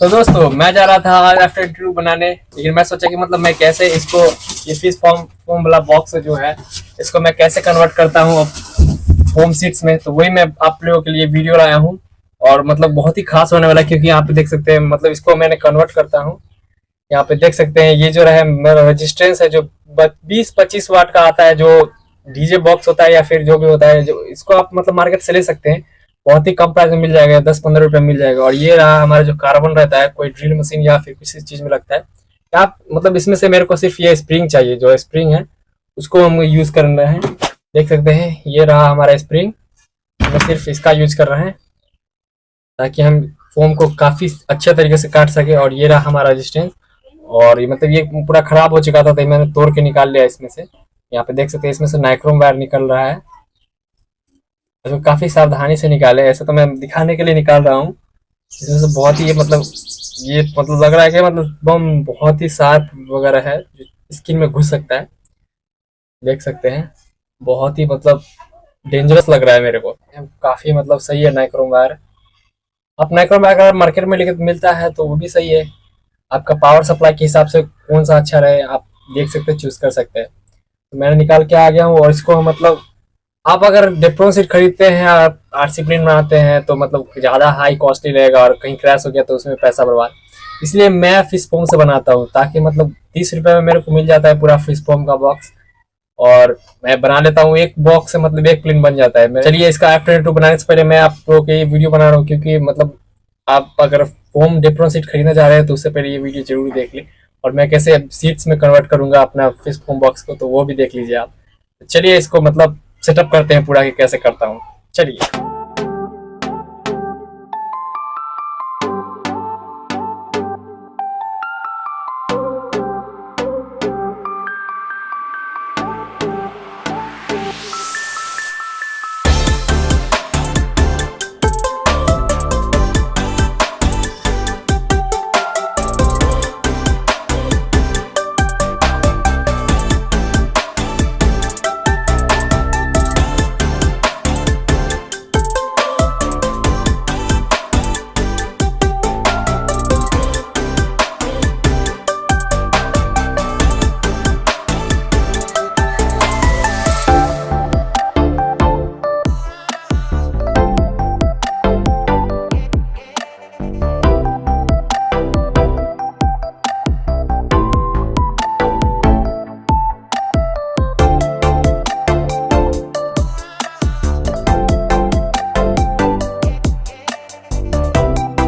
तो दोस्तों मैं जा रहा था आज आफ्टर इंटरव्यू बनाने, लेकिन मैं सोचा कि मतलब मैं कैसे इसको ये फिश फॉर्म वाला बॉक्स जो है इसको मैं कैसे कन्वर्ट करता हूँ होम सीट्स में। तो वही मैं आप लोगों के लिए वीडियो लाया हूँ और मतलब बहुत ही खास होने वाला है, क्योंकि यहाँ पे देख सकते हैं मतलब इसको मैंने कन्वर्ट करता हूँ। यहाँ पे देख सकते हैं ये जो है मेरा रेजिस्टेंस है जो 20-25 वाट का आता है, जो डीजे बॉक्स होता है या फिर जो भी होता है, जो इसको आप मतलब मार्केट से ले सकते हैं, बहुत ही कम प्राइस में मिल जाएगा, 10-15 रुपए मिल जाएगा। और ये रहा हमारा जो कार्बन रहता है, कोई ड्रिल मशीन या फिर किसी चीज में लगता है। आप मतलब इसमें से मेरे को सिर्फ ये स्प्रिंग चाहिए, जो स्प्रिंग है उसको हम यूज कर रहे हैं। देख सकते हैं ये रहा हमारा स्प्रिंग, हम सिर्फ इसका यूज कर रहे हैं ताकि हम फोम को काफी अच्छे तरीके से काट सके। और ये रहा हमारा रेजिस्टेंस, और ये मतलब ये पूरा खराब हो चुका था तो मैंने तोड़ के निकाल लिया इसमें से। यहाँ पे देख सकते हैं इसमें से नाइक्रोम वायर निकल रहा है, तो काफी सावधानी से निकाले, ऐसा तो मैं दिखाने के लिए निकाल रहा हूँ। इसमें से बहुत ही ये मतलब लग रहा है कि मतलब बम बहुत ही शार्प वगैरह है जो स्किन में घुस सकता है। देख सकते हैं बहुत ही मतलब डेंजरस लग रहा है मेरे को, काफी मतलब सही है नाइक्रोम वायर। अब नाइक्रोम वायर अगर मार्केट में मिलता है तो वो भी सही है, आपका पावर सप्लाई के हिसाब से कौन सा अच्छा रहे आप देख सकते हैं, चूज कर सकते हैं। तो मैंने निकाल के आ गया हूँ। और इसको मतलब आप अगर डेप्रोन सीट खरीदते हैं, आप आरसी प्लेन बनाते हैं तो मतलब ज़्यादा हाई कॉस्टली रहेगा, और कहीं क्रैश हो गया तो उसमें पैसा बर्बाद। इसलिए मैं फिश फोम से बनाता हूँ, ताकि मतलब 30 रुपये में मेरे को मिल जाता है पूरा फिश फोम का बॉक्स, और मैं बना लेता हूँ एक बॉक्स से मतलब एक प्लेन बन जाता है। चलिए इसका आफ्टर इंटरव्यू बनाने से पहले मैं आप लोगों के ये वीडियो बना रहा हूँ, क्योंकि मतलब आप अगर फोम डेप्रोन सीट खरीदना चाह रहे हैं तो उससे पहले ये वीडियो जरूर देख लें, और मैं कैसे सीट्स में कन्वर्ट करूंगा अपना फिश फोम बॉक्स को, तो वो भी देख लीजिए आप। चलिए इसको मतलब सेटअप करते हैं पूरा कि कैसे करता हूँ, चलिए।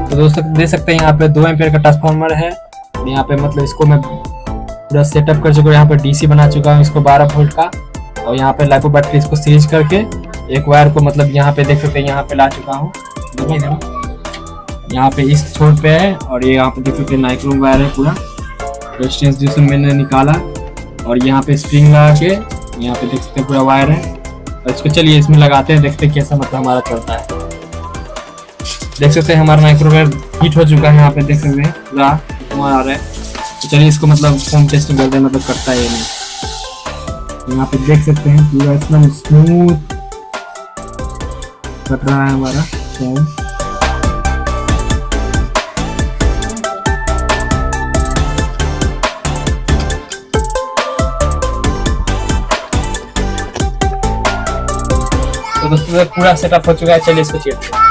तो दोस्तों देख सकते हैं यहाँ पे 2 एम्पियर का ट्रांसफार्मर है। यहाँ पे मतलब इसको मैं पूरा सेटअप कर चुका हूँ, यहाँ पे डीसी बना चुका हूँ इसको 12 वोल्ट का, और यहाँ पे लाइपो बैटरी इसको सीरीज करके एक वायर को मतलब यहाँ पे देख सकते हैं यहाँ पे ला चुका हूँ। यहाँ पे इस छोर पे है, और ये यहाँ पे देख सकते हैं नाइक्रोम वायर है पूरा रेजिस्टेंस जिसमें मैंने निकाला, और यहाँ पे स्प्रिंग लगा के यहाँ पे देख सकते हैं पूरा वायर है। और इसको चलिए इसमें लगाते हैं, देखते हैं कैसा मतलब हमारा चलता है। देख सकते हैं हमारा माइक्रोवेव हीट हो चुका है, यहाँ पे देख सकते हैं पूरा धुआं आ रहा है। तो चलिए इसको मतलब फोम टेस्टिंग करते हैं, मतलब करता है ये नहीं। यहाँ पे देख सकते हैं पूरा एकदम स्मूथ कट रहा है हमारा फोम। तो दोस्तों पूरा सेटअप हो चुका है, चलिए इसको चेक करते हैं।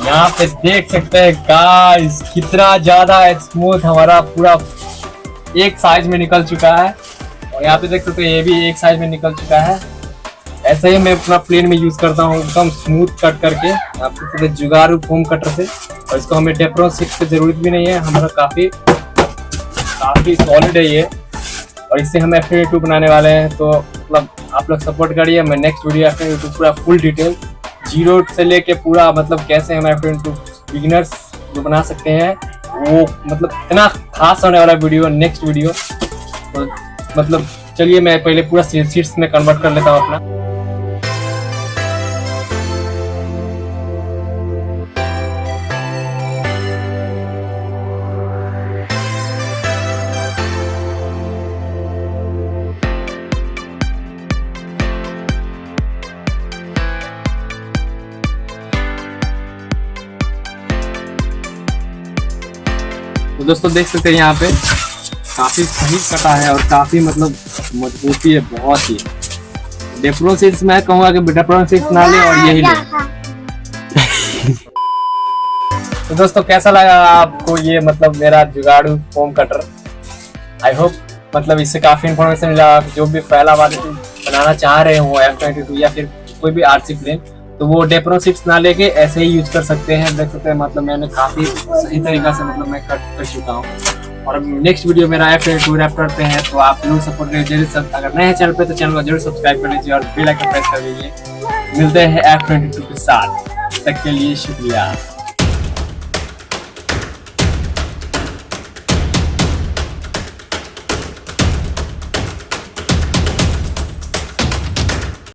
यहाँ पे देख सकते हैं गाइस कितना ज्यादा स्मूथ हमारा पूरा एक साइज में निकल चुका है, और यहाँ पे देख सकते हैं ये भी एक साइज में निकल चुका है। ऐसे ही मैं अपना प्लेन में यूज करता हूँ, एकदम स्मूथ कट करके आपको पूरे जुगाड़ू फोम कटर से। और इसको हमें डेप्रो सीट की जरूरत भी नहीं है, हमारा काफी सॉलिड है ये। और इससे हम F22 बनाने वाले हैं, तो मतलब आप लोग सपोर्ट करिए। मैं नेक्स्ट वीडियो F22 पूरा फुल डिटेल जीरो से लेके पूरा मतलब कैसे हम F22 बिगिनर्स जो बना सकते हैं, वो मतलब इतना खास होने वाला वीडियो नेक्स्ट वीडियो। तो मतलब चलिए मैं पहले पूरा सीट्स में कन्वर्ट कर लेता हूँ अपना। तो दोस्तों देख सकते हैं यहाँ पे काफी सही कटा है और काफी मतलब मजबूती है बहुत ही। डेप्रो सीट्स मैं कहूँगा कि डेप्रो सीट्स ना ले और यही ले। तो दोस्तों कैसा लगा आपको ये मतलब मेरा जुगाड़ू फोम कटर? आई होप मतलब इससे काफी इन्फॉर्मेशन मिला। जो भी पहला बार बनाना चाह रहे हो F22 या फिर कोई भी RC प्लेन, तो वो डेप्रो सीट्स ना लेके ऐसे ही यूज कर सकते हैं। देख सकते हैं मतलब मैंने काफी सही तरीका से मतलब मैं कट कर चुका हूँ। और नेक्स्ट वीडियो मेरा F22 रैप्टर पे है, तो आप लोग सपोर्ट करिए जरूर। अगर नए हैं चैनल पे तो चैनल को जरूर सब्सक्राइब कर लीजिए और बेल आइकन प्रेस कर लीजिए। मिलते हैं F22 के साथ, तब तक के लिए शुक्रिया।